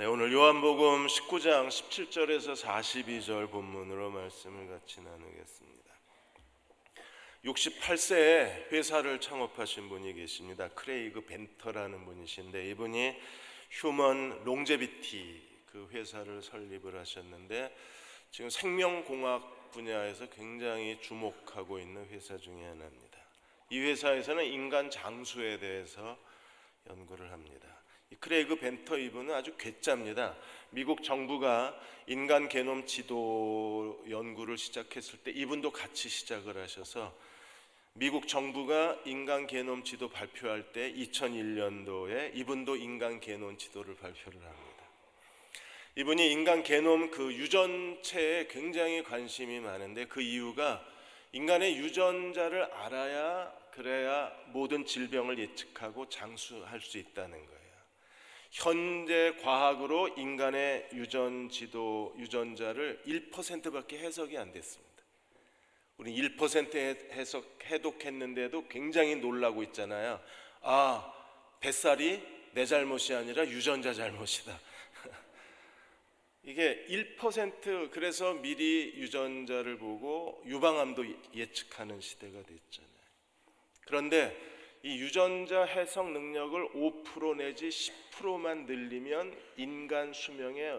네, 오늘 요한복음 19장 17절에서 42절 본문으로 말씀을 같이 나누겠습니다. 68세에 회사를 창업하신 분이 계십니다. 크레이그 벤터라는 분이신데, 이분이 휴먼 롱제비티 그 회사를 설립을 하셨는데, 지금 생명공학 분야에서 굉장히 주목하고 있는 회사 중에 하나입니다. 이 회사에서는 인간 장수에 대해서 연구를 합니다. 이 크레이그 벤터 이분은 아주 괴짜입니다. 미국 정부가 인간 게놈 지도 연구를 시작했을 때 이분도 같이 시작을 하셔서 미국 정부가 인간 게놈 지도 발표할 때 2001년도에 이분도 인간 게놈 지도를 발표를 합니다. 이분이 인간 게놈 그 유전체에 굉장히 관심이 많은데, 그 이유가 인간의 유전자를 알아야 그래야 모든 질병을 예측하고 장수할 수 있다는 거예요. 현재 과학으로 인간의 유전자를 1%밖에 해석이 안 됐습니다. 우리 1% 해독했는데도 굉장히 놀라고 있잖아요. 아, 뱃살이 내 잘못이 아니라 유전자 잘못이다. 이게 1%, 그래서 미리 유전자를 보고 유방암도 예측하는 시대가 됐잖아요. 그런데 이 유전자 해석 능력을 5% 내지 10%만 늘리면 인간 수명에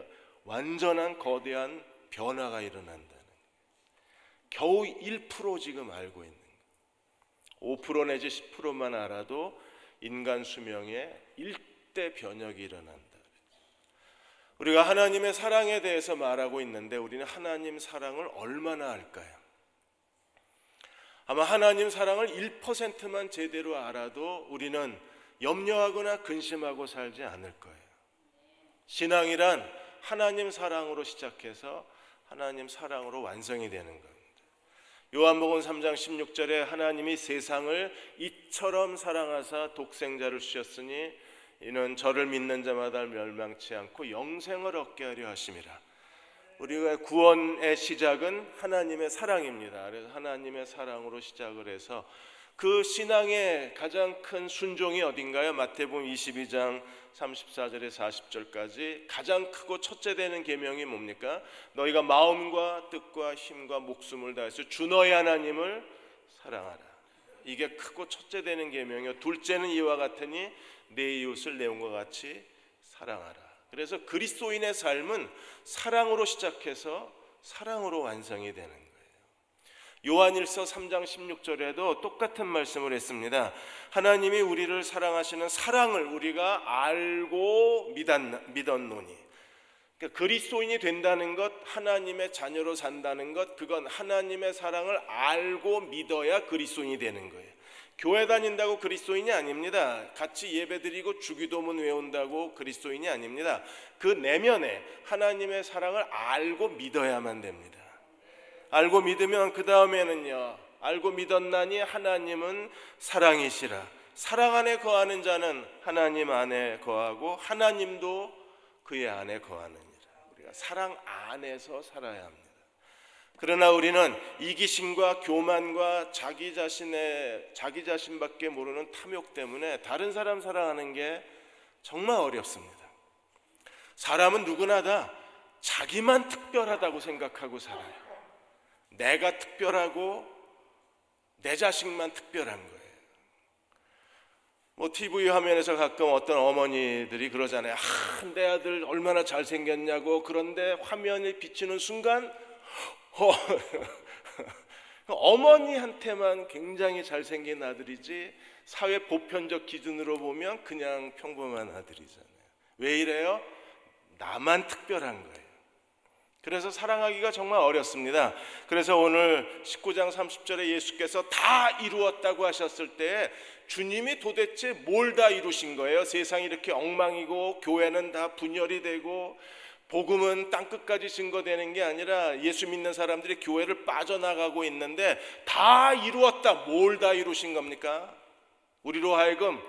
완전한 거대한 변화가 일어난다는 거예요. 겨우 1% 지금 알고 있는 거예요. 5% 내지 10%만 알아도 인간 수명에 일대 변혁이 일어난다. 우리가 하나님의 사랑에 대해서 말하고 있는데, 우리는 하나님 사랑을 얼마나 알까요? 아마 하나님 사랑을 1%만 제대로 알아도 우리는 염려하거나 근심하고 살지 않을 거예요. 신앙이란 하나님 사랑으로 시작해서 하나님 사랑으로 완성이 되는 겁니다. 요한복음 3장 16절에 하나님이 세상을 이처럼 사랑하사 독생자를 주셨으니 이는 저를 믿는 자마다 멸망치 않고 영생을 얻게 하려 하심이라. 우리가 구원의 시작은 하나님의 사랑입니다. 그래서 하나님의 사랑으로 시작을 해서 그 신앙의 가장 큰 순종이 어딘가요? 마태복음 22장 34절에 40절까지 가장 크고 첫째 되는 계명이 뭡니까? 너희가 마음과 뜻과 힘과 목숨을 다해서 주 너희 하나님을 사랑하라. 이게 크고 첫째 되는 계명이요. 둘째는 이와 같으니 내 이웃을 내 몸과 같이 사랑하라. 그래서 그리스도인의 삶은 사랑으로 시작해서 사랑으로 완성이 되는 거예요. 요한일서 3장 16절에도 똑같은 말씀을 했습니다. 하나님이 우리를 사랑하시는 사랑을 우리가 알고 믿었노니. 그러니까 그리스도인이 된다는 것, 하나님의 자녀로 산다는 것, 그건 하나님의 사랑을 알고 믿어야 그리스도인이 되는 거예요. 교회 다닌다고 그리스도인이 아닙니다. 같이 예배드리고 주기도문 외운다고 그리스도인이 아닙니다. 그 내면에 하나님의 사랑을 알고 믿어야만 됩니다. 알고 믿으면 그 다음에는요, 알고 믿었나니 하나님은 사랑이시라. 사랑 안에 거하는 자는 하나님 안에 거하고 하나님도 그의 안에 거하느니라. 우리가 사랑 안에서 살아야 합니다. 그러나 우리는 이기심과 교만과 자기 자신밖에 모르는 탐욕 때문에 다른 사람 사랑하는 게 정말 어렵습니다. 사람은 누구나 다 자기만 특별하다고 생각하고 살아요. 내가 특별하고 내 자식만 특별한 거예요. TV 화면에서 가끔 어떤 어머니들이 그러잖아요. 내 아들 얼마나 잘생겼냐고. 그런데 화면이 비치는 순간 어머니한테만 굉장히 잘생긴 아들이지 사회 보편적 기준으로 보면 그냥 평범한 아들이잖아요. 왜 이래요? 나만 특별한 거예요. 그래서 사랑하기가 정말 어렵습니다. 그래서 오늘 19장 30절에 예수께서 다 이루었다고 하셨을 때 주님이 도대체 뭘 다 이루신 거예요? 세상이 이렇게 엉망이고 교회는 다 분열이 되고 복음은 땅끝까지 증거되는 게 아니라 예수 믿는 사람들이 교회를 빠져나가고 있는데 다 이루었다. 뭘 다 이루신 겁니까? 우리로 하여금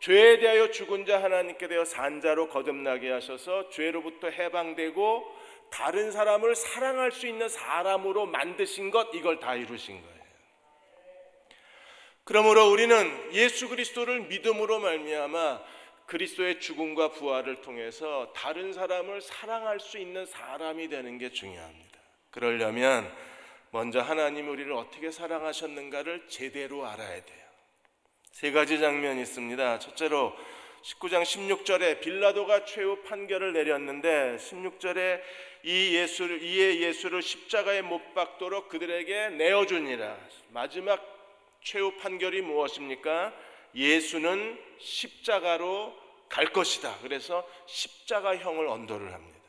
죄에 대하여 죽은 자 하나님께 대하여 산 자로 거듭나게 하셔서 죄로부터 해방되고 다른 사람을 사랑할 수 있는 사람으로 만드신 것, 이걸 다 이루신 거예요. 그러므로 우리는 예수 그리스도를 믿음으로 말미암아 그리스도의 죽음과 부활을 통해서 다른 사람을 사랑할 수 있는 사람이 되는 게 중요합니다. 그러려면 먼저 하나님이 우리를 어떻게 사랑하셨는가를 제대로 알아야 돼요. 세 가지 장면이 있습니다. 첫째로 19장 16절에 빌라도가 최후 판결을 내렸는데 16절에 이에 예수를 십자가에 못 박도록 그들에게 내어주니라. 마지막 최후 판결이 무엇입니까? 예수는 십자가로 갈 것이다. 그래서 십자가형을 언도를 합니다.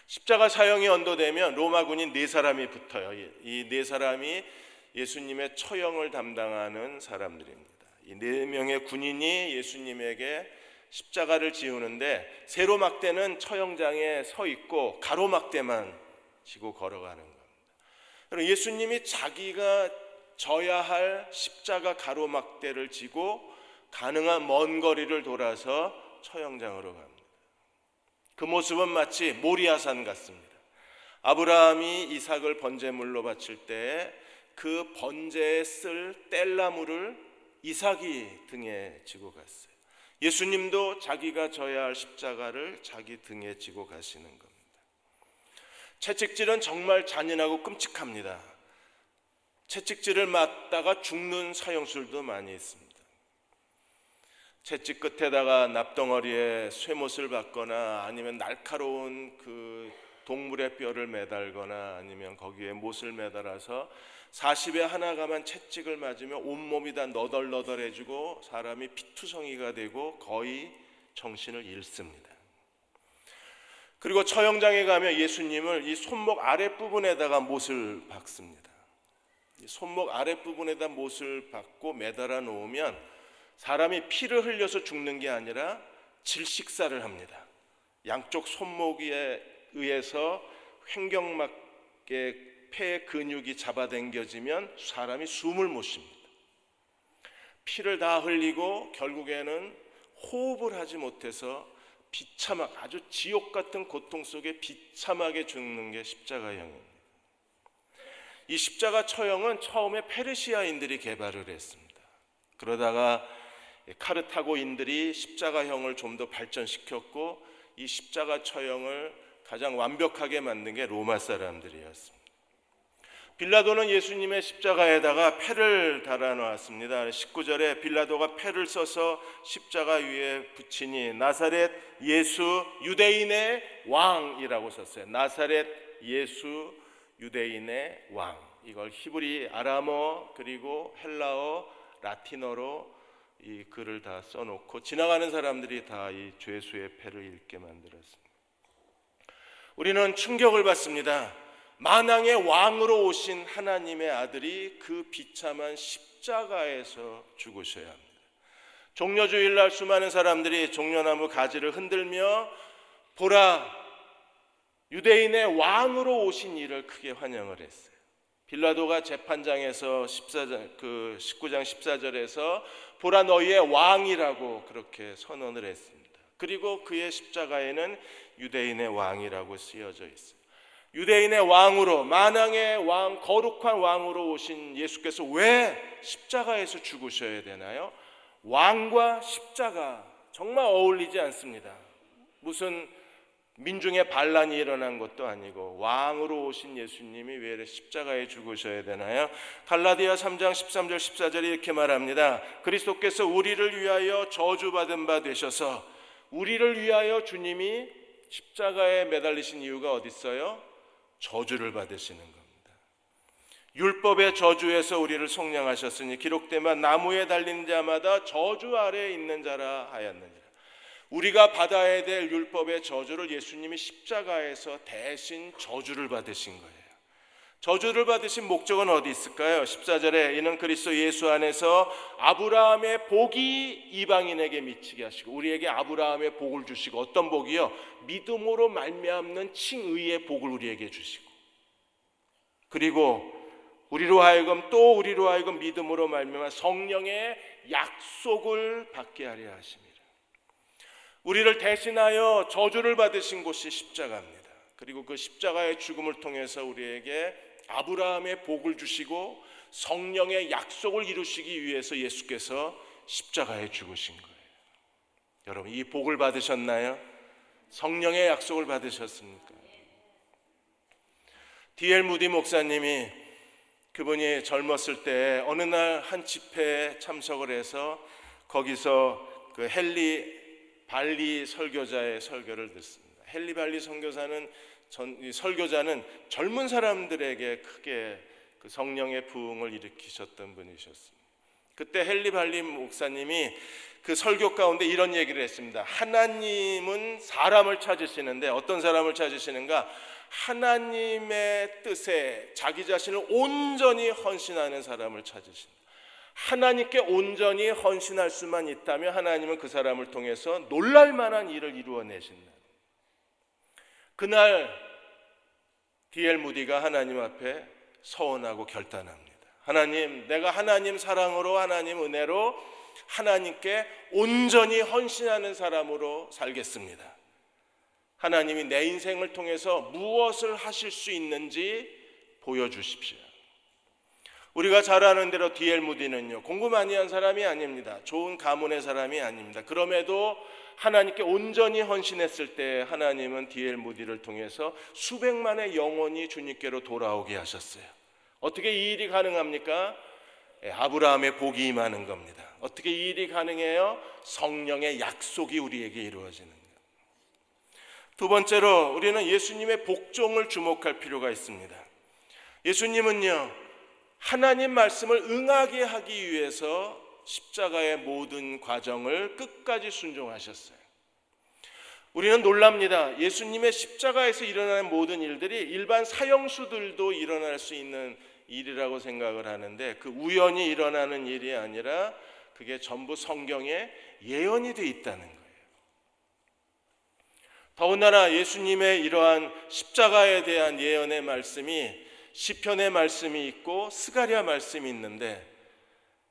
십자가 사형이 언도되면 로마군인 4사람이 붙어요. 이 4사람이 예수님의 처형을 담당하는 사람들입니다. 이 4명의 군인이 예수님에게 십자가를 지우는데 세로막대는 처형장에 서 있고 가로막대만 지고 걸어가는 겁니다. 그럼 예수님이 자기가 져야 할 십자가 가로막대를 지고 가능한 먼 거리를 돌아서 처형장으로 갑니다. 그 모습은 마치 모리아산 같습니다. 아브라함이 이삭을 번제물로 바칠 때 그 번제에 쓸 뗄나무를 이삭이 등에 지고 갔어요. 예수님도 자기가 져야 할 십자가를 자기 등에 지고 가시는 겁니다. 채찍질은 정말 잔인하고 끔찍합니다. 채찍질을 맞다가 죽는 사형술도 많이 있습니다. 채찍 끝에다가 납덩어리에 쇠못을 박거나 아니면 날카로운 그 동물의 뼈를 매달거나 아니면 거기에 못을 매달아서 40에 하나가만 채찍을 맞으면 온몸이 다 너덜너덜해지고 사람이 피투성이가 되고 거의 정신을 잃습니다. 그리고 처형장에 가면 예수님을 이 손목 아랫부분에다가 못을 박습니다. 이 손목 아랫부분에다 못을 박고 매달아 놓으면 사람이 피를 흘려서 죽는 게 아니라 질식사를 합니다. 양쪽 손목에 의해서 횡격막의 폐의 근육이 잡아당겨지면 사람이 숨을 못 쉽니다. 피를 다 흘리고 결국에는 호흡을 하지 못해서 비참하게 아주 지옥 같은 고통 속에 비참하게 죽는 게 십자가형입니다. 이 십자가 처형은 처음에 페르시아인들이 개발을 했습니다. 그러다가 카르타고인들이 십자가형을 좀 더 발전시켰고 이 십자가 처형을 가장 완벽하게 만든 게 로마 사람들이었습니다. 빌라도는 예수님의 십자가에다가 패를 달아놓았습니다. 19절에 빌라도가 패를 써서 십자가 위에 붙이니 나사렛 예수 유대인의 왕이라고 썼어요. 나사렛 예수 유대인의 왕. 이걸 히브리, 아람어 그리고 헬라어, 라틴어로 이 글을 다 써놓고 지나가는 사람들이 다 이 죄수의 패를 읽게 만들었습니다. 우리는 충격을 받습니다. 만왕의 왕으로 오신 하나님의 아들이 그 비참한 십자가에서 죽으셔야 합니다. 종려주일날 수많은 사람들이 종려나무 가지를 흔들며 보라 유대인의 왕으로 오신 이를 크게 환영을 했어요. 빌라도가 재판장에서 19장 14절에서 보라 너희의 왕이라고 그렇게 선언을 했습니다. 그리고 그의 십자가에는 유대인의 왕이라고 쓰여져 있어요. 유대인의 왕으로 만왕의 왕 거룩한 왕으로 오신 예수께서 왜 십자가에서 죽으셔야 되나요? 왕과 십자가 정말 어울리지 않습니다. 무슨 민중의 반란이 일어난 것도 아니고 왕으로 오신 예수님이 왜 십자가에 죽으셔야 되나요? 갈라디아 3장 13절 14절에 이렇게 말합니다. 그리스도께서 우리를 위하여 저주받은 바 되셔서 우리를 위하여 주님이 십자가에 매달리신 이유가 어디 있어요? 저주를 받으시는 겁니다. 율법의 저주에서 우리를 속량하셨으니 기록되면 나무에 달린 자마다 저주 아래에 있는 자라 하였느니라. 우리가 받아야 될 율법의 저주를 예수님이 십자가에서 대신 저주를 받으신 거예요. 저주를 받으신 목적은 어디 있을까요? 14절에 이는 그리스도 예수 안에서 아브라함의 복이 이방인에게 미치게 하시고 우리에게 아브라함의 복을 주시고 어떤 복이요? 믿음으로 말미암는 칭의의 복을 우리에게 주시고 그리고 우리로 하여금 믿음으로 말미암아 성령의 약속을 받게 하려 하십니다. 우리를 대신하여 저주를 받으신 곳이 십자가입니다. 그리고 그 십자가의 죽음을 통해서 우리에게 아브라함의 복을 주시고 성령의 약속을 이루시기 위해서 예수께서 십자가에 죽으신 거예요. 여러분, 이 복을 받으셨나요? 성령의 약속을 받으셨습니까? D.L. 무디 목사님이, 그분이 젊었을 때 어느 날 한 집회에 참석을 해서 거기서 그 헨리 발리 설교자의 설교를 듣습니다. 헨리 발리 설교자는 젊은 사람들에게 크게 그 성령의 부흥을 일으키셨던 분이셨습니다. 그때 헨리 발리 목사님이 그 설교 가운데 이런 얘기를 했습니다. 하나님은 사람을 찾으시는데 어떤 사람을 찾으시는가? 하나님의 뜻에 자기 자신을 온전히 헌신하는 사람을 찾으신다. 하나님께 온전히 헌신할 수만 있다면 하나님은 그 사람을 통해서 놀랄 만한 일을 이루어내신다. 그날 D.L. 무디가 하나님 앞에 서원하고 결단합니다. 하나님, 내가 하나님 사랑으로, 하나님 은혜로 하나님께 온전히 헌신하는 사람으로 살겠습니다. 하나님이 내 인생을 통해서 무엇을 하실 수 있는지 보여주십시오. 우리가 잘 아는 대로 D.L. 무디는요, 공부 많이 한 사람이 아닙니다. 좋은 가문의 사람이 아닙니다. 그럼에도 하나님께 온전히 헌신했을 때 하나님은 D.L. 무디를 통해서 수백만의 영혼이 주님께로 돌아오게 하셨어요. 어떻게 이 일이 가능합니까? 아브라함의 복이 임하는 겁니다. 어떻게 이 일이 가능해요? 성령의 약속이 우리에게 이루어지는 거예요. 두 번째로 우리는 예수님의 복종을 주목할 필요가 있습니다. 예수님은요, 하나님 말씀을 응하게 하기 위해서 십자가의 모든 과정을 끝까지 순종하셨어요. 우리는 놀랍니다. 예수님의 십자가에서 일어나는 모든 일들이 일반 사형수들도 일어날 수 있는 일이라고 생각을 하는데, 그 우연히 일어나는 일이 아니라 그게 전부 성경에 예언이 되어 있다는 거예요. 더군다나 예수님의 이러한 십자가에 대한 예언의 말씀이 시편의 말씀이 있고 스가랴 말씀이 있는데,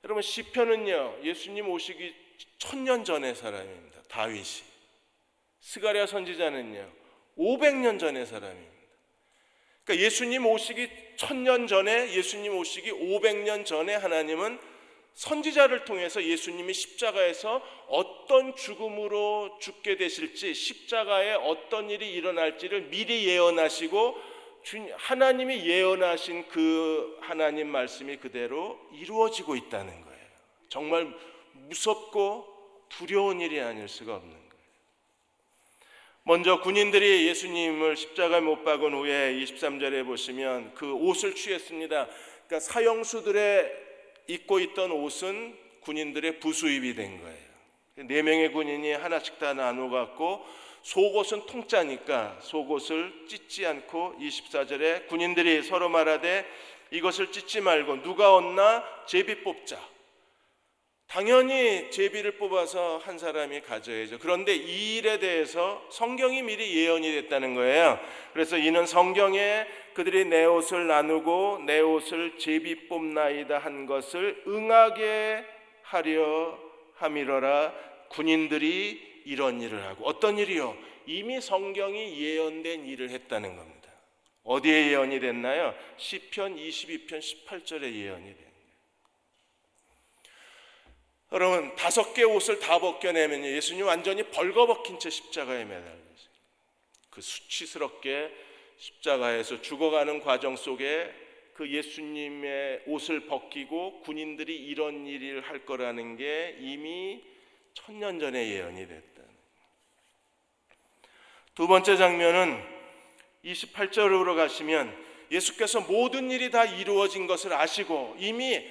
여러분, 시편은요 예수님 오시기 1000년 전의 사람입니다. 다윗이. 스가랴 선지자는요 500년 전의 사람입니다. 그러니까 예수님 오시기 1000년 전에, 예수님 오시기 500년 전에 하나님은 선지자를 통해서 예수님이 십자가에서 어떤 죽음으로 죽게 되실지, 십자가에 어떤 일이 일어날지를 미리 예언하시고, 하나님이 예언하신 그 하나님 말씀이 그대로 이루어지고 있다는 거예요. 정말 무섭고 두려운 일이 아닐 수가 없는 거예요. 먼저 군인들이 예수님을 십자가에 못 박은 후에 23절에 보시면 그 옷을 취했습니다. 그러니까 사형수들의 입고 있던 옷은 군인들의 부수입이 된 거예요. 4명의 군인이 하나씩 다 나눠 갖고, 속옷은 통짜니까 속옷을 찢지 않고 24절에 군인들이 서로 말하되 이것을 찢지 말고 누가 얻나 제비 뽑자. 당연히 제비를 뽑아서 한 사람이 가져야죠. 그런데 이 일에 대해서 성경이 미리 예언이 됐다는 거예요. 그래서 이는 성경에 그들이 내 옷을 나누고 내 옷을 제비 뽑나이다 한 것을 응하게 하려 함이러라. 군인들이 이런 일을 하고, 어떤 일이요? 이미 성경이 예언된 일을 했다는 겁니다. 어디에 예언이 됐나요? 시편 22편 18절에 예언이 된 거예요. 여러분, 5개 옷을 다 벗겨내면 예수님 완전히 벌거벗긴 채 십자가에 매달리세요. 그 수치스럽게 십자가에서 죽어가는 과정 속에 그 예수님의 옷을 벗기고 군인들이 이런 일을 할 거라는 게 이미 1000년 전에 예언이 됐다. 두 번째 장면은 28절로 가시면 예수께서 모든 일이 다 이루어진 것을 아시고 이미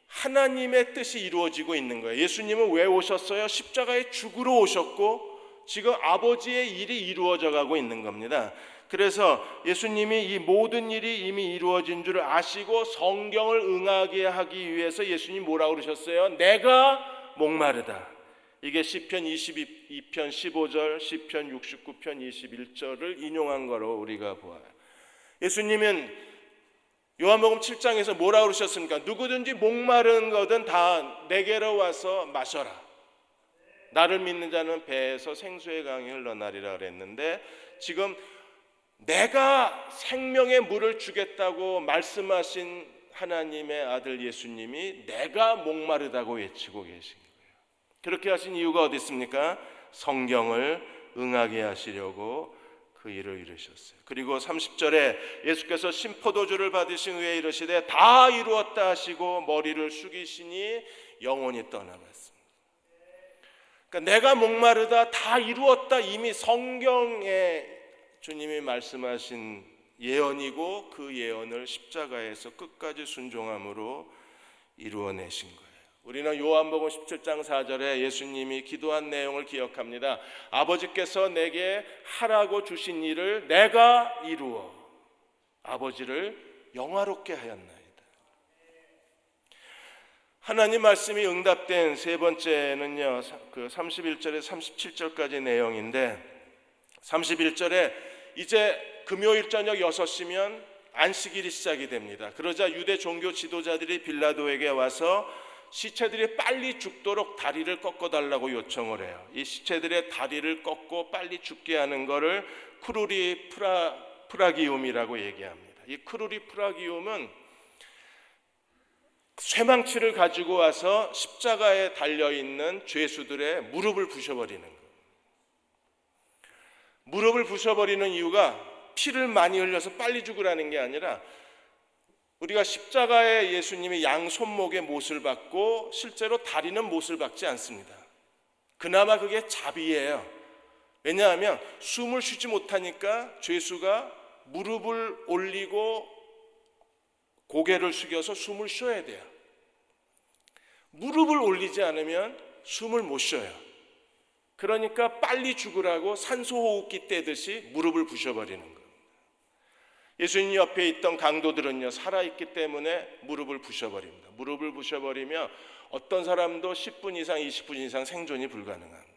하나님의 뜻이 이루어지고 있는 거예요. 예수님은 왜 오셨어요? 십자가에 죽으러 오셨고 지금 아버지의 일이 이루어져 가고 있는 겁니다. 그래서 예수님이 이 모든 일이 이미 이루어진 줄 아시고 성경을 응하게 하기 위해서 예수님 뭐라고 그러셨어요? 내가 목마르다. 이게 시편 22편 15절, 시편 69편 21절을 인용한 거로 우리가 보아요. 예수님은 요한복음 7장에서 뭐라고 그러셨습니까? 누구든지 목마른 거든 다 내게로 와서 마셔라. 나를 믿는 자는 배에서 생수의 강이 흘러나리라 그랬는데, 지금 내가 생명의 물을 주겠다고 말씀하신 하나님의 아들 예수님이 내가 목마르다고 외치고 계신 거예요. 그렇게 하신 이유가 어디 있습니까? 성경을 응하게 하시려고 그 일을 이루셨어요. 그리고 30절에 예수께서 신포도주를 받으신 후에 이르시되 다 이루었다 하시고 머리를 숙이시니 영혼이 떠나갔습니다. 그러니까 내가 목마르다 다 이루었다, 이미 성경에 주님이 말씀하신 예언이고 그 예언을 십자가에서 끝까지 순종함으로 이루어내신 거예요. 우리는 요한복음 17장 4절에 예수님이 기도한 내용을 기억합니다. 아버지께서 내게 하라고 주신 일을 내가 이루어 아버지를 영화롭게 하였나이다. 하나님 말씀이 응답된 세 번째는요, 그 31절에 37절까지 내용인데, 31절에 이제 금요일 저녁 6시면 안식일이 시작이 됩니다. 그러자 유대 종교 지도자들이 빌라도에게 와서 시체들이 빨리 죽도록 다리를 꺾어달라고 요청을 해요. 이 시체들의 다리를 꺾고 빨리 죽게 하는 것을 크루리 프라기움이라고 얘기합니다. 이 크루리 프라기움은 쇠망치를 가지고 와서 십자가에 달려있는 죄수들의 무릎을 부셔버리는 거예요. 무릎을 부셔버리는 이유가 피를 많이 흘려서 빨리 죽으라는 게 아니라, 우리가 십자가에 예수님이 양 손목에 못을 박고 실제로 다리는 못을 박지 않습니다. 그나마 그게 자비예요. 왜냐하면 숨을 쉬지 못하니까 죄수가 무릎을 올리고 고개를 숙여서 숨을 쉬어야 돼요. 무릎을 올리지 않으면 숨을 못 쉬어요. 그러니까 빨리 죽으라고 산소호흡기 떼듯이 무릎을 부셔버리는 거예요. 예수님 옆에 있던 강도들은요, 살아있기 때문에 무릎을 부셔버립니다. 무릎을 부셔버리며 어떤 사람도 10분 이상 20분 이상 생존이 불가능합니다.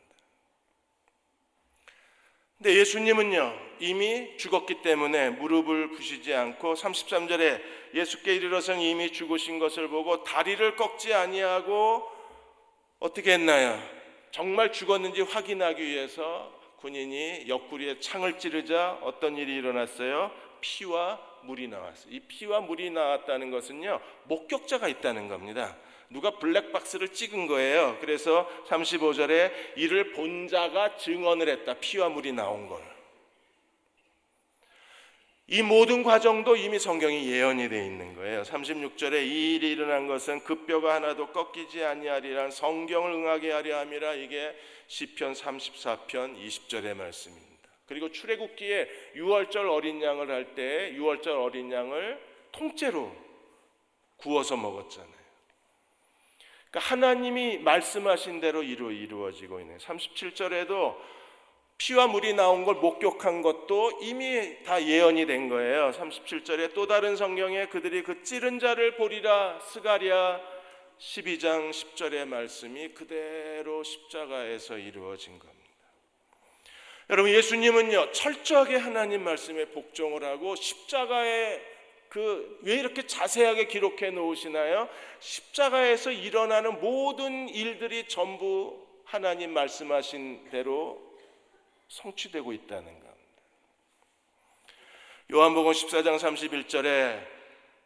근데 예수님은요, 이미 죽었기 때문에 무릎을 부시지 않고 33절에 예수께 이르러선 이미 죽으신 것을 보고 다리를 꺾지 아니하고 어떻게 했나요? 정말 죽었는지 확인하기 위해서 군인이 옆구리에 창을 찌르자 어떤 일이 일어났어요? 피와 물이 나왔어요. 이 피와 물이 나왔다는 것은요, 목격자가 있다는 겁니다. 누가 블랙박스를 찍은 거예요. 그래서 35절에 이를 본 자가 증언을 했다. 피와 물이 나온 걸. 이 모든 과정도 이미 성경이 예언이 되어 있는 거예요. 36절에 이 일이 일어난 것은 그 뼈가 하나도 꺾이지 아니하리란 성경을 응하게 하려 함이라. 이게 시편 34편 20절의 말씀입니다. 그리고 출애굽기에 유월절 어린 양을 할 때 유월절 어린 양을 통째로 구워서 먹었잖아요. 그러니까 하나님이 말씀하신 대로 이루어지고 있는 37절에도 피와 물이 나온 걸 목격한 것도 이미 다 예언이 된 거예요. 37절에 또 다른 성경에 그들이 그 찌른 자를 보리라 스가랴 12장 10절의 말씀이 그대로 십자가에서 이루어진 겁니다. 여러분, 예수님은요, 철저하게 하나님 말씀에 복종을 하고 십자가에 왜 이렇게 자세하게 기록해 놓으시나요? 십자가에서 일어나는 모든 일들이 전부 하나님 말씀하신 대로 성취되고 있다는 겁니다. 요한복음 14장 31절에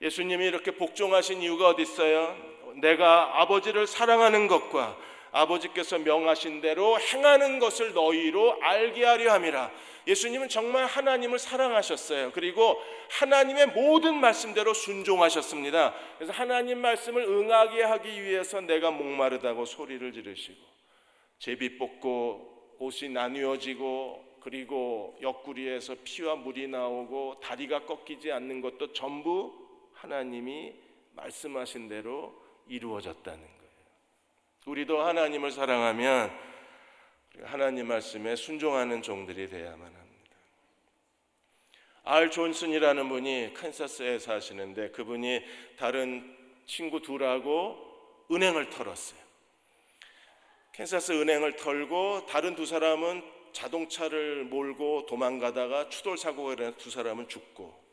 예수님이 이렇게 복종하신 이유가 어디 있어요? 내가 아버지를 사랑하는 것과 아버지께서 명하신 대로 행하는 것을 너희로 알게 하려 함이라. 예수님은 정말 하나님을 사랑하셨어요. 그리고 하나님의 모든 말씀대로 순종하셨습니다. 그래서 하나님 말씀을 응하게 하기 위해서 내가 목마르다고 소리를 지르시고 제비 뽑고 옷이 나뉘어지고 그리고 옆구리에서 피와 물이 나오고 다리가 꺾이지 않는 것도 전부 하나님이 말씀하신 대로 이루어졌다는 거예요. 우리도 하나님을 사랑하면 하나님 말씀에 순종하는 종들이 되어야만 합니다. 알 존슨이라는 분이 캔사스에 사시는데 그분이 다른 친구 둘하고 은행을 털었어요. 캔사스 은행을 털고 다른 두 사람은 자동차를 몰고 도망가다가 추돌 사고가 일어나서 두 사람은 죽고,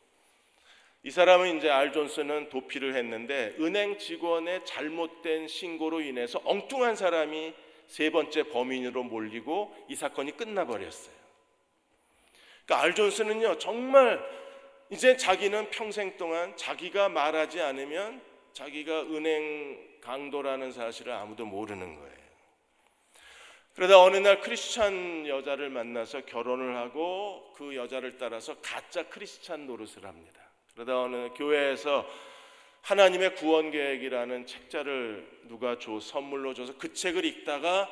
이 사람은 이제 알 존슨은 도피를 했는데 은행 직원의 잘못된 신고로 인해서 엉뚱한 사람이 세 번째 범인으로 몰리고 이 사건이 끝나버렸어요. 그러니까 알 존슨은요, 정말 이제 자기는 평생 동안 자기가 말하지 않으면 자기가 은행 강도라는 사실을 아무도 모르는 거예요. 그러다 어느 날 크리스찬 여자를 만나서 결혼을 하고 그 여자를 따라서 가짜 크리스찬 노릇을 합니다. 그러다 어느 교회에서 하나님의 구원 계획이라는 책자를 누가 선물로 줘서 그 책을 읽다가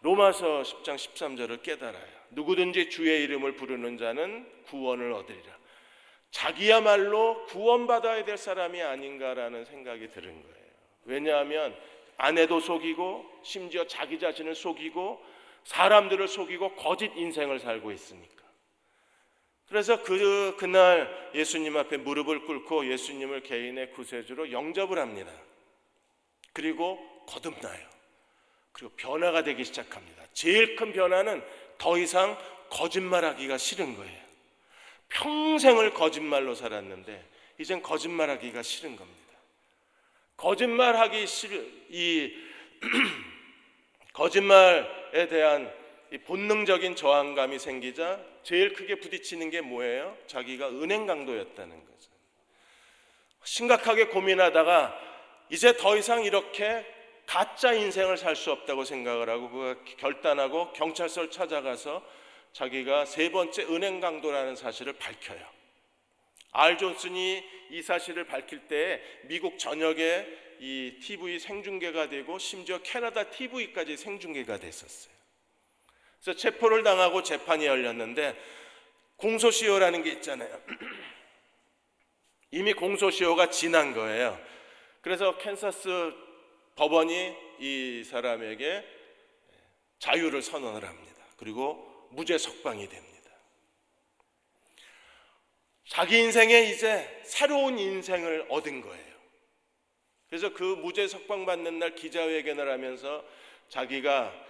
로마서 10장 13절을 깨달아요. 누구든지 주의 이름을 부르는 자는 구원을 얻으리라. 자기야말로 구원받아야 될 사람이 아닌가라는 생각이 드는 거예요. 왜냐하면 아내도 속이고 심지어 자기 자신을 속이고 사람들을 속이고 거짓 인생을 살고 있으니까. 그래서 그날 예수님 앞에 무릎을 꿇고 예수님을 개인의 구세주로 영접을 합니다. 그리고 거듭나요. 그리고 변화가 되기 시작합니다. 제일 큰 변화는 더 이상 거짓말하기가 싫은 거예요. 평생을 거짓말로 살았는데 이젠 거짓말하기가 싫은 겁니다. 거짓말하기 이 거짓말에 대한 이 본능적인 저항감이 생기자 제일 크게 부딪히는 게 뭐예요? 자기가 은행 강도였다는 거죠. 심각하게 고민하다가 이제 더 이상 이렇게 가짜 인생을 살 수 없다고 생각을 하고 그 결단하고 경찰서를 찾아가서 자기가 세 번째 은행 강도라는 사실을 밝혀요. 알 존슨이 이 사실을 밝힐 때 미국 전역에 이 TV 생중계가 되고 심지어 캐나다 TV까지 생중계가 됐었어요. 그래서 체포를 당하고 재판이 열렸는데 공소시효라는 게 있잖아요. 이미 공소시효가 지난 거예요. 그래서 캔사스 법원이 이 사람에게 자유를 선언을 합니다. 그리고 무죄 석방이 됩니다. 자기 인생에 이제 새로운 인생을 얻은 거예요. 그래서 그 무죄 석방 받는 날 기자회견을 하면서 자기가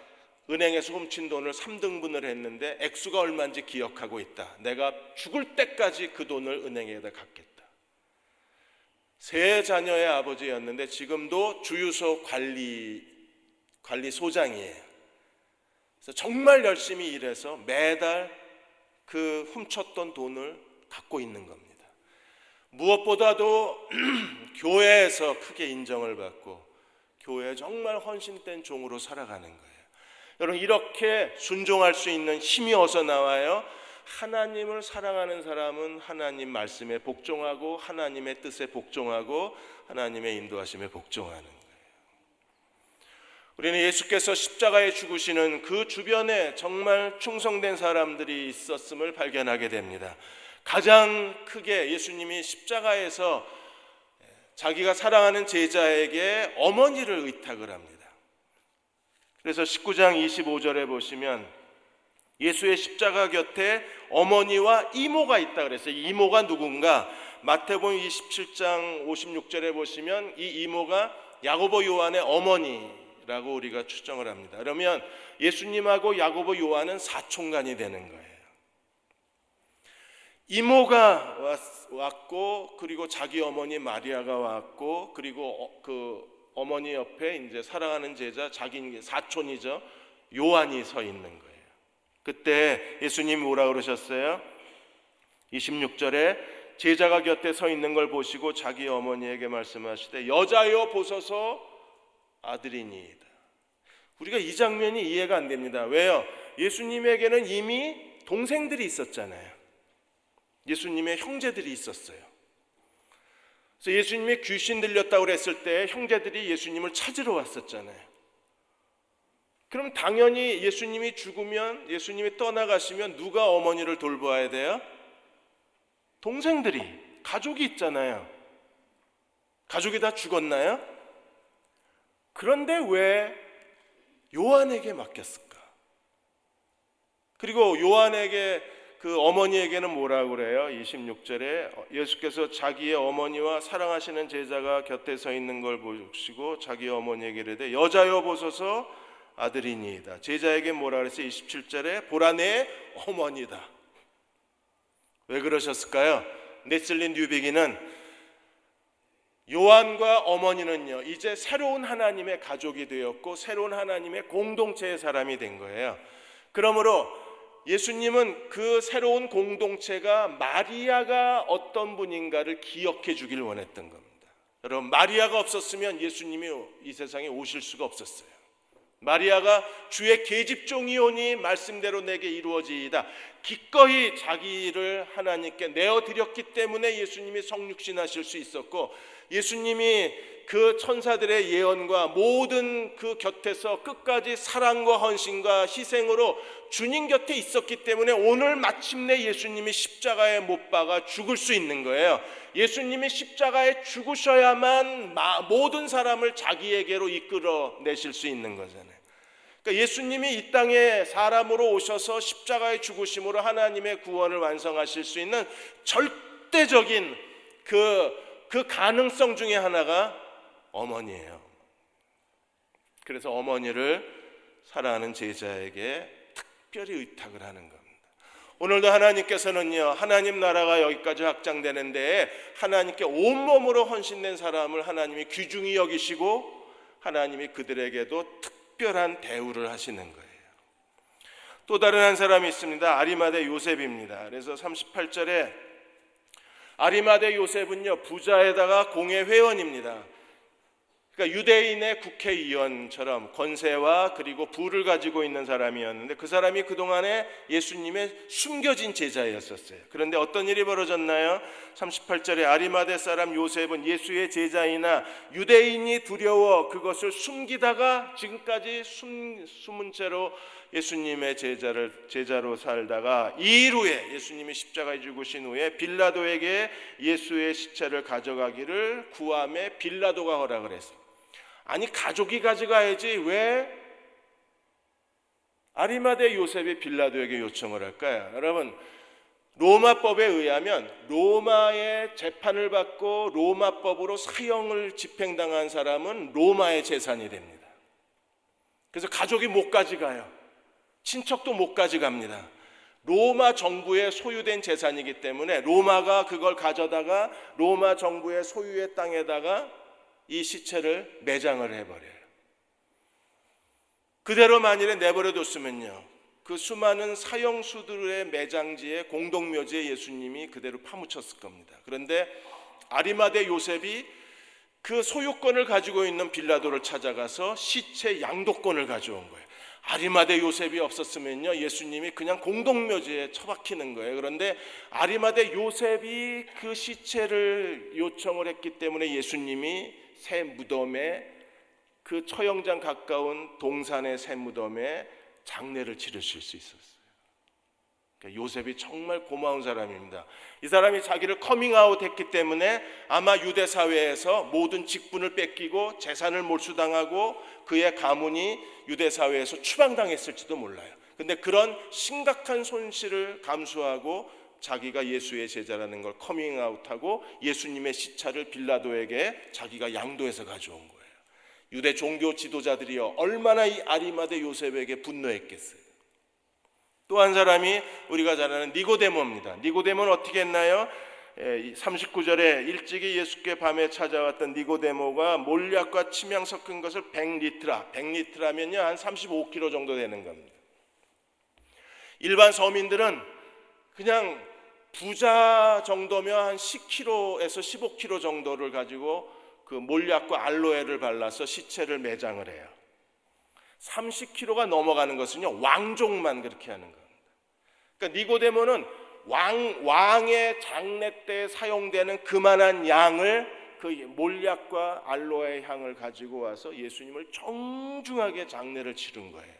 은행에서 훔친 돈을 3등분을 했는데 액수가 얼마인지 기억하고 있다. 내가 죽을 때까지 그 돈을 은행에다 갖겠다. 세 자녀의 아버지였는데 지금도 주유소 관리소장이에요. 그래서 정말 열심히 일해서 매달 그 훔쳤던 돈을 갖고 있는 겁니다. 무엇보다도 교회에서 크게 인정을 받고 교회에 정말 헌신된 종으로 살아가는 거예요. 여러분, 이렇게 순종할 수 있는 힘이 어디서 나와요? 하나님을 사랑하는 사람은 하나님 말씀에 복종하고 하나님의 뜻에 복종하고 하나님의 인도하심에 복종하는 거예요. 우리는 예수께서 십자가에 죽으시는 그 주변에 정말 충성된 사람들이 있었음을 발견하게 됩니다. 가장 크게 예수님이 십자가에서 자기가 사랑하는 제자에게 어머니를 의탁을 합니다. 그래서 19장 25절에 보시면 예수의 십자가 곁에 어머니와 이모가 있다 그랬어요. 이모가 누군가? 마태복음 27장 56절에 보시면 이 이모가 야고보 요한의 어머니라고 우리가 추정을 합니다. 그러면 예수님하고 야고보 요한은 사촌간이 되는 거예요. 이모가 왔고 그리고 자기 어머니 마리아가 왔고 그리고 그 어머니 옆에 이제 사랑하는 제자 자기 사촌이죠. 요한이 서 있는 거예요. 그때 예수님이 뭐라 그러셨어요? 26절에 제자가 곁에 서 있는 걸 보시고 자기 어머니에게 말씀하시되 여자여 보소서 아들이니이다. 우리가 이 장면이 이해가 안 됩니다. 왜요? 예수님에게는 이미 동생들이 있었잖아요. 예수님의 형제들이 있었어요. 그래서 예수님이 귀신 들렸다고 그랬을 때 형제들이 예수님을 찾으러 왔었잖아요. 그럼 당연히 예수님이 죽으면 예수님이 떠나가시면 누가 어머니를 돌봐야 돼요? 동생들이, 가족이 있잖아요. 가족이 다 죽었나요? 그런데 왜 요한에게 맡겼을까? 그리고 요한에게 그 어머니에게는 뭐라고 그래요? 26절에 예수께서 자기의 어머니와 사랑하시는 제자가 곁에 서 있는 걸 보시고 자기 어머니에게 이르되 여자여 보소서 아들이니이다. 제자에게 뭐라 그랬어요? 27절에 보라 내 어머니다. 왜 그러셨을까요? 네슬린 뉴비기는 요한과 어머니는요 이제 새로운 하나님의 가족이 되었고 새로운 하나님의 공동체의 사람이 된 거예요. 그러므로 예수님은 그 새로운 공동체가 마리아가 어떤 분인가를 기억해 주길 원했던 겁니다. 여러분, 마리아가 없었으면 예수님이 이 세상에 오실 수가 없었어요. 마리아가 주의 계집종이오니 말씀대로 내게 이루어지이다. 기꺼이 자기를 하나님께 내어드렸기 때문에 예수님이 성육신하실 수 있었고, 예수님이 그 천사들의 예언과 모든 그 곁에서 끝까지 사랑과 헌신과 희생으로 주님 곁에 있었기 때문에 오늘 마침내 예수님이 십자가에 못 박아 죽을 수 있는 거예요. 예수님이 십자가에 죽으셔야만 모든 사람을 자기에게로 이끌어내실 수 있는 거잖아요. 그러니까 예수님이 이 땅에 사람으로 오셔서 십자가의 죽으심으로 하나님의 구원을 완성하실 수 있는 절대적인 그 가능성 중에 하나가 어머니예요. 그래서 어머니를 사랑하는 제자에게 특별히 의탁을 하는 겁니다. 오늘도 하나님께서는요, 하나님 나라가 여기까지 확장되는데 하나님께 온몸으로 헌신된 사람을 하나님이 귀중히 여기시고 하나님이 그들에게도 특별한 대우를 하시는 거예요. 또 다른 한 사람이 있습니다. 아리마대 요셉입니다. 그래서 38절에 아리마대 요셉은요, 부자에다가 공회 회원입니다. 그러니까 유대인의 국회의원처럼 권세와 그리고 부를 가지고 있는 사람이었는데, 그 사람이 그동안에 예수님의 숨겨진 제자였었어요. 그런데 어떤 일이 벌어졌나요? 38절에 아리마대 사람 요셉은 예수의 제자이나 유대인이 두려워 그것을 숨기다가 지금까지 숨은 채로 예수님의 제자로 살다가 2일 후에 예수님이 십자가에 죽으신 후에 빌라도에게 예수의 시체를 가져가기를 구함에 빌라도가 허락을 했어요. 아니, 가족이 가져가야지 왜 아리마대 요셉이 빌라도에게 요청을 할까요? 여러분, 로마법에 의하면 로마의 재판을 받고 로마법으로 사형을 집행당한 사람은 로마의 재산이 됩니다. 그래서 가족이 못 가져가요. 친척도 못 가져갑니다. 로마 정부의 소유된 재산이기 때문에 로마가 그걸 가져다가 로마 정부의 소유의 땅에다가 이 시체를 매장을 해버려요. 그대로 만일에 내버려뒀으면요, 그 수많은 사형수들의 매장지에 공동묘지에 예수님이 그대로 파묻혔을 겁니다. 그런데 아리마대 요셉이 그 소유권을 가지고 있는 빌라도를 찾아가서 시체 양도권을 가져온 거예요. 아리마대 요셉이 없었으면요, 예수님이 그냥 공동묘지에 처박히는 거예요. 그런데 아리마대 요셉이 그 시체를 요청을 했기 때문에 예수님이 새 무덤에, 그 처형장 가까운 동산의 새 무덤에 장례를 치르실 수 있었어요. 그러니까 요셉이 정말 고마운 사람입니다. 이 사람이 자기를 커밍아웃 했기 때문에 아마 유대 사회에서 모든 직분을 뺏기고 재산을 몰수당하고 그의 가문이 유대 사회에서 추방당했을지도 몰라요. 근데 그런 심각한 손실을 감수하고 자기가 예수의 제자라는 걸 커밍아웃하고 예수님의 시체를 빌라도에게 자기가 양도해서 가져온 거예요. 유대 종교 지도자들이요, 얼마나 이 아리마대 요셉에게 분노했겠어요. 또 한 사람이 우리가 잘 아는 니고데모입니다. 니고데모는 어떻게 했나요? 39절에 일찍이 예수께 밤에 찾아왔던 니고데모가 몰약과 침향 섞은 것을 100리트라면요 한 35kg 정도 되는 겁니다. 일반 서민들은 그냥 부자 정도면 한 10kg에서 15kg 정도를 가지고 그 몰약과 알로에를 발라서 시체를 매장을 해요. 30kg가 넘어가는 것은요, 왕족만 그렇게 하는 겁니다. 그러니까 니고데모는 왕의 장례 때 사용되는 그만한 양을, 그 몰약과 알로에 향을 가지고 와서 예수님을 정중하게 장례를 치른 거예요.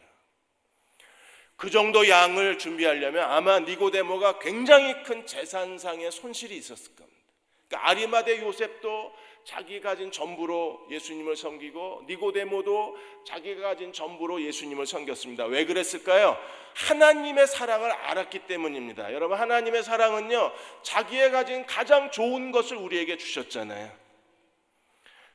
그 정도 양을 준비하려면 아마 니고데모가 굉장히 큰 재산상의 손실이 있었을 겁니다. 그러니까 아리마대 요셉도 자기가 가진 전부로 예수님을 섬기고 니고데모도 자기가 가진 전부로 예수님을 섬겼습니다. 왜 그랬을까요? 하나님의 사랑을 알았기 때문입니다. 여러분, 하나님의 사랑은요, 자기의 가진 가장 좋은 것을 우리에게 주셨잖아요.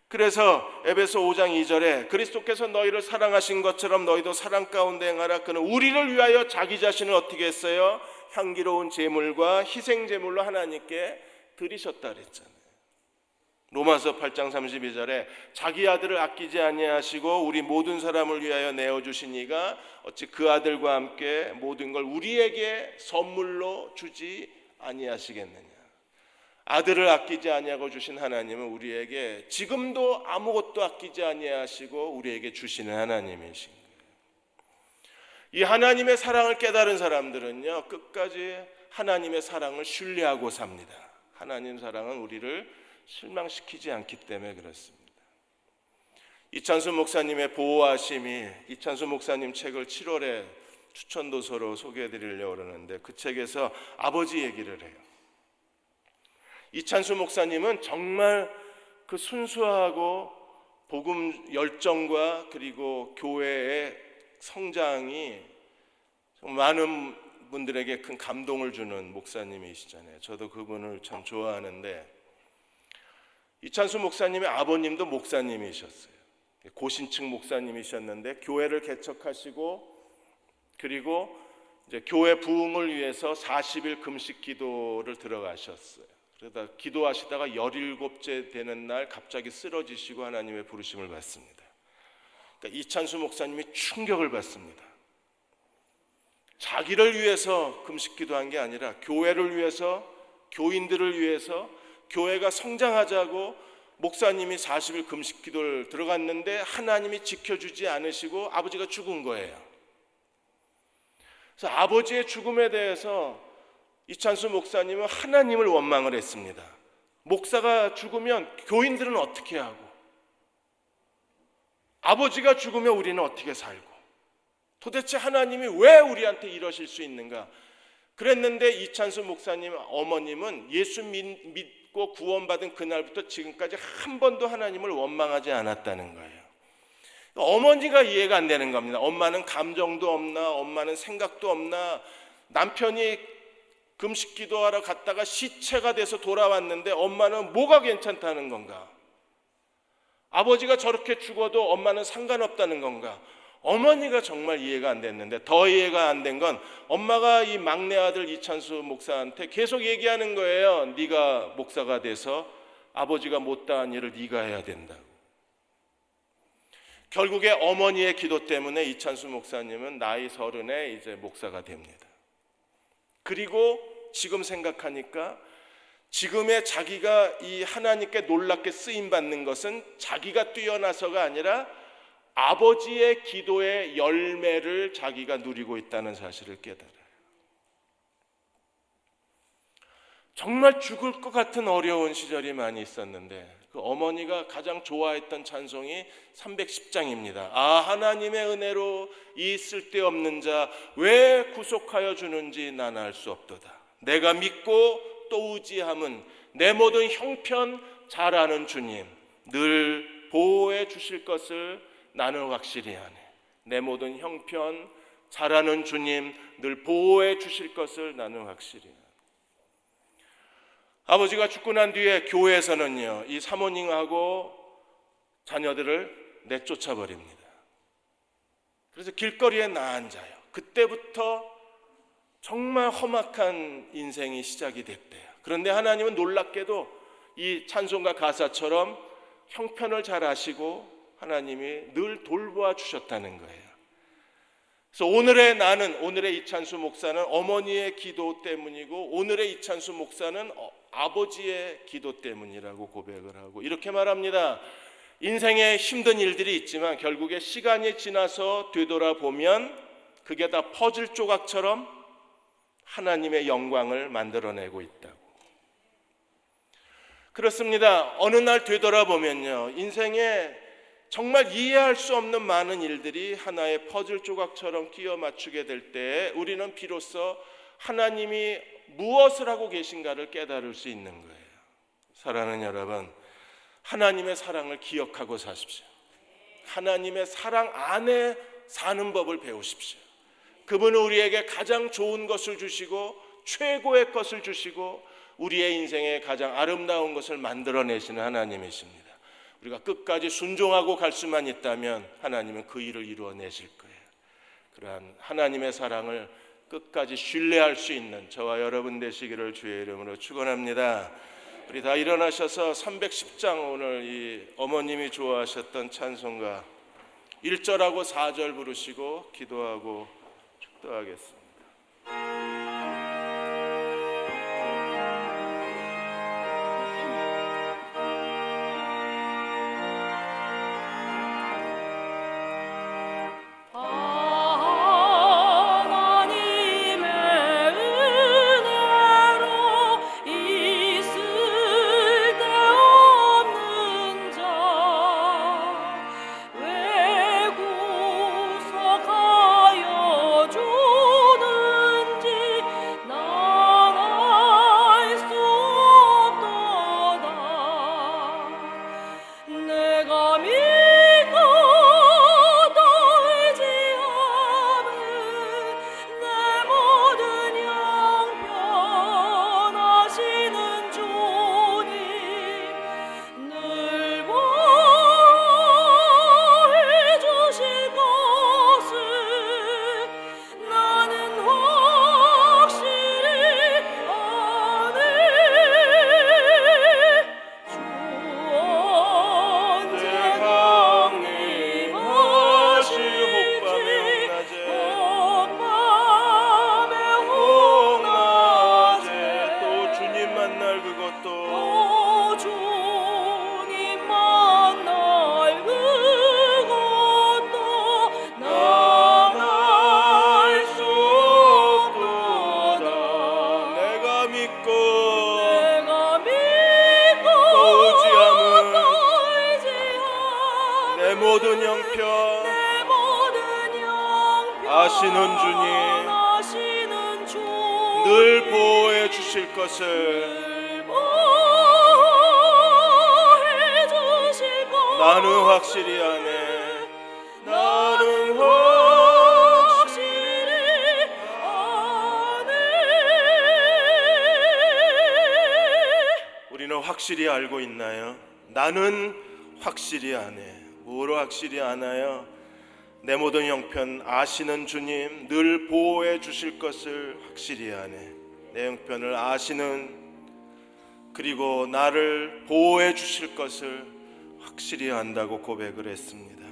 그래서 에베소 5장 2절에 그리스도께서 너희를 사랑하신 것처럼 너희도 사랑 가운데 행하라. 그는 우리를 위하여 자기 자신을 어떻게 했어요? 향기로운 제물과 희생 제물로 하나님께 드리셨다 그랬잖아요. 로마서 8장 32절에 자기 아들을 아끼지 아니하시고 우리 모든 사람을 위하여 내어주신 이가 어찌 그 아들과 함께 모든 걸 우리에게 선물로 주지 아니하시겠느냐. 아들을 아끼지 아니하고 주신 하나님은 우리에게 지금도 아무것도 아끼지 아니하시고 우리에게 주시는 하나님이신 거예요. 이 하나님의 사랑을 깨달은 사람들은요, 끝까지 하나님의 사랑을 신뢰하고 삽니다. 하나님 사랑은 우리를 실망시키지 않기 때문에 그렇습니다. 이찬수 목사님의 보호하심이, 이찬수 목사님 책을 7월에 추천도서로 소개해드리려고 그러는데 그 책에서 아버지 얘기를 해요. 이찬수 목사님은 정말 그 순수하고 복음 열정과 그리고 교회의 성장이 많은 분들에게 큰 감동을 주는 목사님이시잖아요. 저도 그분을 참 좋아하는데, 이찬수 목사님의 아버님도 목사님이셨어요. 고신층 목사님이셨는데 교회를 개척하시고, 그리고 이제 교회 부흥을 위해서 40일 금식 기도를 들어가셨어요. 그러다 기도하시다가 17째 되는 날 갑자기 쓰러지시고 하나님의 부르심을 받습니다. 그러니까 이찬수 목사님이 충격을 받습니다. 자기를 위해서 금식 기도한 게 아니라 교회를 위해서, 교인들을 위해서, 교회가 성장하자고 목사님이 40일 금식 기도를 들어갔는데 하나님이 지켜주지 않으시고 아버지가 죽은 거예요. 그래서 아버지의 죽음에 대해서 이찬수 목사님은 하나님을 원망을 했습니다. 목사가 죽으면 교인들은 어떻게 하고, 아버지가 죽으면 우리는 어떻게 살고, 도대체 하나님이 왜 우리한테 이러실 수 있는가? 그랬는데 이찬수 목사님 어머님은 예수 믿고 구원받은 그날부터 지금까지 한 번도 하나님을 원망하지 않았다는 거예요. 어머니가 이해가 안 되는 겁니다. 엄마는 감정도 없나, 엄마는 생각도 없나, 남편이 금식 기도하러 갔다가 시체가 돼서 돌아왔는데 엄마는 뭐가 괜찮다는 건가? 아버지가 저렇게 죽어도 엄마는 상관없다는 건가? 어머니가 정말 이해가 안 됐는데, 더 이해가 안 된 건 엄마가 이 막내 아들 이찬수 목사한테 계속 얘기하는 거예요. 네가 목사가 돼서 아버지가 못다한 일을 네가 해야 된다고. 결국에 어머니의 기도 때문에 이찬수 목사님은 나이 30에 이제 목사가 됩니다. 그리고 지금 생각하니까 지금의 자기가 이 하나님께 놀랍게 쓰임 받는 것은 자기가 뛰어나서가 아니라 아버지의 기도의 열매를 자기가 누리고 있다는 사실을 깨달아요. 정말 죽을 것 같은 어려운 시절이 많이 있었는데 그 어머니가 가장 좋아했던 찬송이 310장입니다. 아, 하나님의 은혜로 이 쓸데없는 자 왜 구속하여 주는지 난 알 수 없도다. 내가 믿고 또 의지함은 내 모든 형편 잘 아는 주님 늘 보호해 주실 것을 나는 확실히 아네. 내 모든 형편 잘 아는 주님 늘 보호해 주실 것을 나는 확실히 아네. 아버지가 죽고 난 뒤에 교회에서는요, 이 사모님하고 자녀들을 내쫓아 버립니다. 그래서 길거리에 나앉아요. 그때부터 정말 험악한 인생이 시작이 됐대요. 그런데 하나님은 놀랍게도 이 찬송가 가사처럼 형편을 잘 아시고 하나님이 늘 돌보아 주셨다는 거예요. 그래서 오늘의 나는, 오늘의 이찬수 목사는 어머니의 기도 때문이고 오늘의 이찬수 목사는 아버지의 기도 때문이라고 고백을 하고 이렇게 말합니다. 인생에 힘든 일들이 있지만 결국에 시간이 지나서 되돌아보면 그게 다 퍼즐 조각처럼 하나님의 영광을 만들어내고 있다고. 그렇습니다. 어느 날 되돌아보면요, 인생에 정말 이해할 수 없는 많은 일들이 하나의 퍼즐 조각처럼 끼워 맞추게 될 때 우리는 비로소 하나님이 무엇을 하고 계신가를 깨달을 수 있는 거예요. 사랑하는 여러분, 하나님의 사랑을 기억하고 사십시오. 하나님의 사랑 안에 사는 법을 배우십시오. 그분은 우리에게 가장 좋은 것을 주시고 최고의 것을 주시고 우리의 인생에 가장 아름다운 것을 만들어내시는 하나님이십니다. 우리가 끝까지 순종하고 갈 수만 있다면 하나님은 그 일을 이루어내실 거예요. 그러한 하나님의 사랑을 끝까지 신뢰할 수 있는 저와 여러분 되시기를 주의 이름으로 축원합니다. 우리 다 일어나셔서 310장 오늘 이 어머님이 좋아하셨던 찬송가 1절하고 4절 부르시고 기도하고 축도하겠습니다. 늘 보호해 주실 것을 나는 확실히 아네. 나는 확실히 아네. 우리는 확실히 알고 있나요? 나는 확실히 아네. 뭐로 확실히 아나요? 내 모든 형편 아시는 주님, 늘 보호해 주실 것을 확실히 아네. 내 형편을 아시는, 그리고 나를 보호해 주실 것을 확실히 안다고 고백을 했습니다.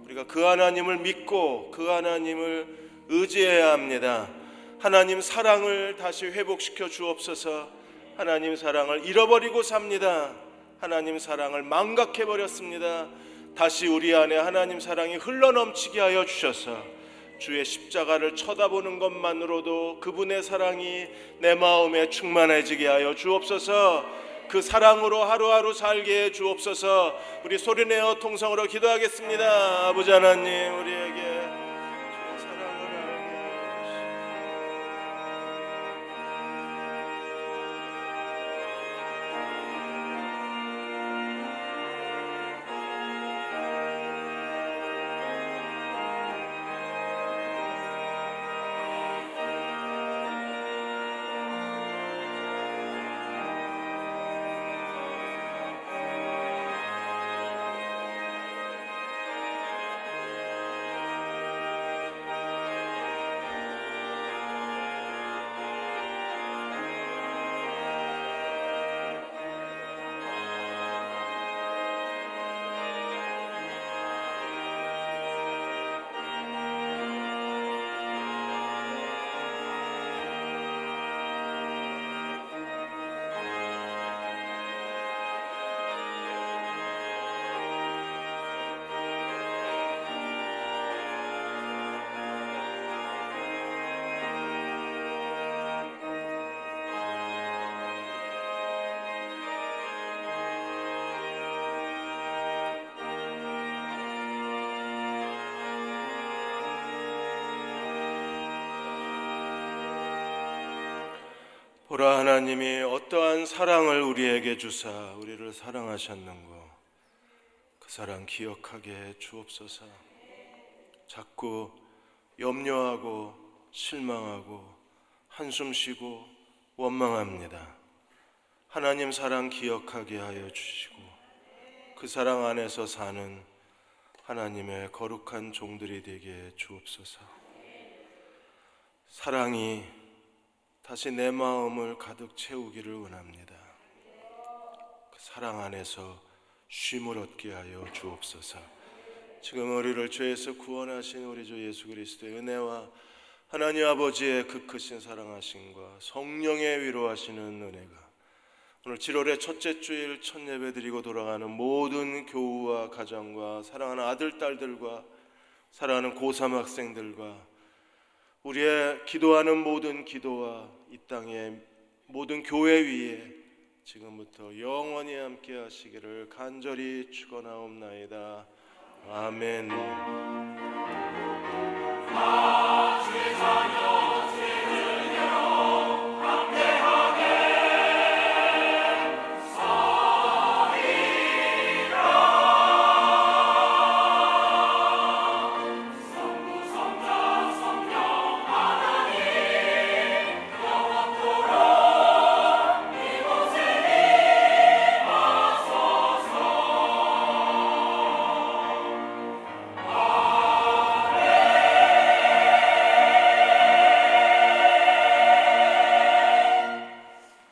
우리가 그 하나님을 믿고 그 하나님을 의지해야 합니다. 하나님 사랑을 다시 회복시켜 주옵소서. 하나님 사랑을 잃어버리고 삽니다. 하나님 사랑을 망각해 버렸습니다. 다시 우리 안에 하나님 사랑이 흘러넘치게 하여 주셔서 주의 십자가를 쳐다보는 것만으로도 그분의 사랑이 내 마음에 충만해지게 하여 주옵소서. 그 사랑으로 하루하루 살게 해 주옵소서. 우리 소리내어 통성으로 기도하겠습니다. 아버지 하나님, 우리에게 주의 사랑을 알게 해주시옵소서. 보라, 하나님이 어떠한 사랑을 우리에게 주사 우리를 사랑하셨는고 그 사랑 기억하게 해 주옵소서. 자꾸 염려하고 실망하고 한숨 쉬고 원망합니다. 하나님 사랑 기억하게 하여 주시고 그 사랑 안에서 사는 하나님의 거룩한 종들이 되게 해 주옵소서. 사랑이 다시 내 마음을 가득 채우기를 원합니다. 그 사랑 안에서 쉼을 얻게 하여 주옵소서. 지금 우리를 죄에서 구원하신 우리 주 예수 그리스도의 은혜와 하나님 아버지의 그 크신 사랑하심과 성령의 위로하시는 은혜가 오늘 7월의 첫째 주일 첫 예배 드리고 돌아가는 모든 교우와 가정과 사랑하는 아들, 딸들과 사랑하는 고3 학생들과 우리의 기도하는 모든 기도와 이 땅의 모든 교회 위에 지금부터 영원히 함께 하시기를 간절히 축원하옵나이다. 아멘.